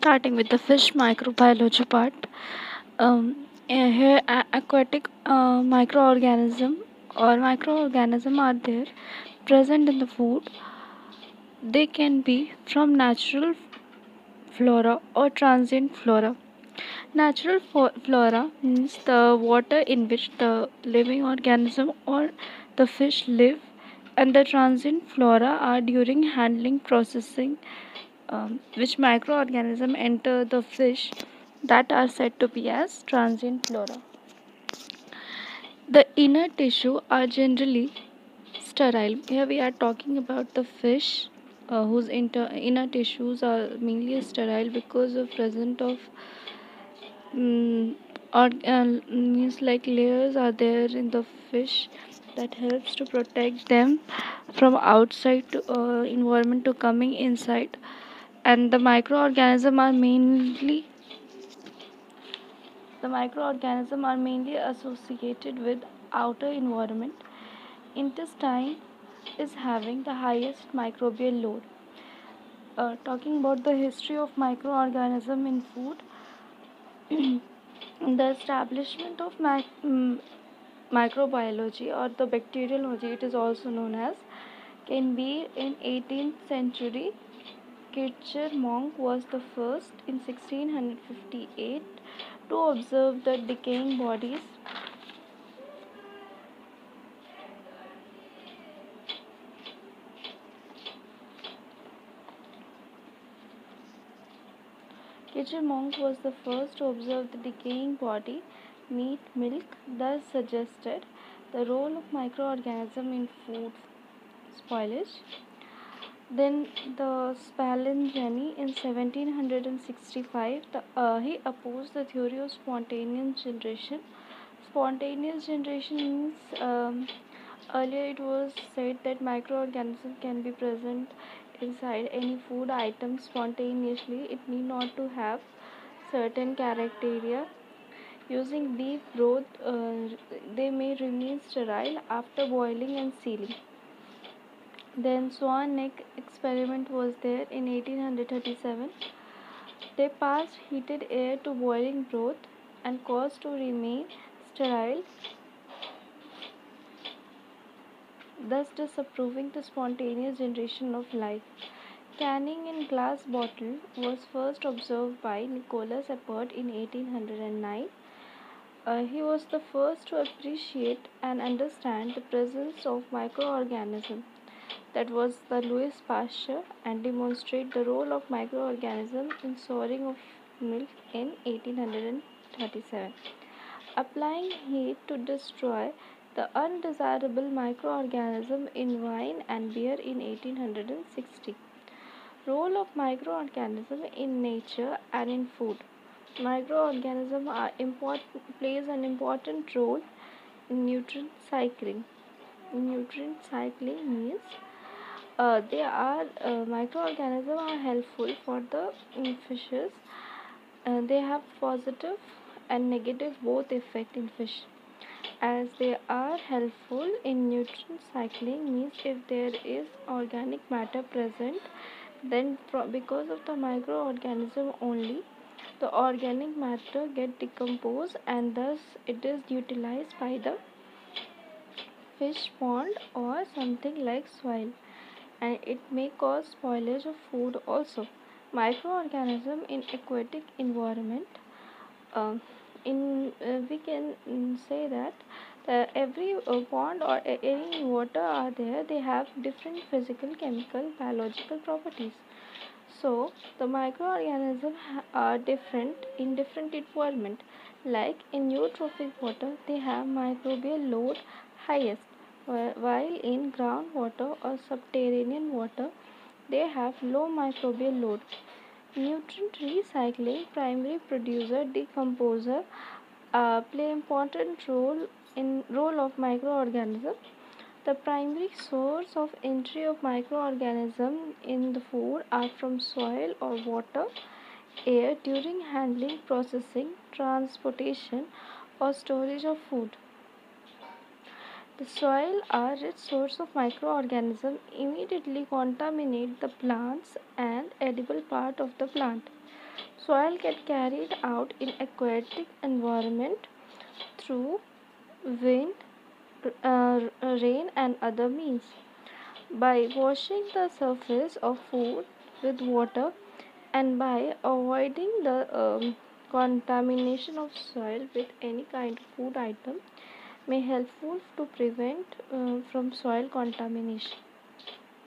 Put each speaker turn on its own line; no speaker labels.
starting with the fish microbiology part. Here, aquatic microorganism are there present in the food. They can be from natural flora or transient flora. Natural flora means the water in which the living organism or the fish live, and the transient flora are during handling processing, which microorganism enter the fish, that are said to be as transient flora. The inner tissue are generally sterile. Here we are talking about the fish whose inner tissues are mainly sterile because of present of or means like layers are there in the fish that helps to protect them from outside environment to coming inside, and the microorganism are mainly associated with outer environment. Intestine is having the highest microbial load. Talking about the history of microorganism in food, the establishment of microbiology or the bacteriology, it is also known as, can be in 18th century. Kircher Monk was the first in 1658 to observe the decaying bodies. Kircher Monk was the first to observe the decaying body, meat, milk, thus suggested the role of microorganism in food spoilage. Then the Spallanzani in 1765, he opposed the theory of spontaneous generation. Spontaneous generation means earlier it was said that microorganisms can be present inside any food item spontaneously. It need not to have certain criteria. Using beef broth, they may remain sterile after boiling and sealing. Then Swan neck experiment was there in 1837. They passed heated air to boiling broth and caused to remain sterile, thus disapproving the spontaneous generation of life. Canning in glass bottle was first observed by Nicholas Appert in 1809. He was the first to appreciate and understand the presence of microorganisms. That was the Louis Pasteur, and demonstrate the role of microorganisms in souring of milk in 1837. Applying heat to destroy the undesirable microorganism in wine and beer in 1860. Role of microorganism in nature and in food. Microorganism plays an important role in nutrient cycling. Nutrient cycling means microorganisms are helpful for the fishes. They have positive and negative both effect in fish. As they are helpful in nutrient cycling means if there is organic matter present, then because of the microorganism only, the organic matter get decomposed, and thus it is utilized by the fish pond or something like soil, and it may cause spoilage of food also. Microorganism in aquatic environment, we can say that every pond or any water are there, they have different physical, chemical, biological properties. So the microorganisms are different in different environment. Like in eutrophic water, they have microbial load highest, while in groundwater or subterranean water, they have low microbial load. Nutrient recycling, primary producer, decomposer play important role of microorganism. The primary source of entry of microorganism in the food are from soil or water, air during handling, processing, transportation, or storage of food. The soil, a rich source of microorganisms, immediately contaminate the plants and edible part of the plant. Soil get carried out in aquatic environment through wind, rain and other means. By washing the surface of food with water and by avoiding the contamination of soil with any kind of food item may helpful to prevent from soil contamination.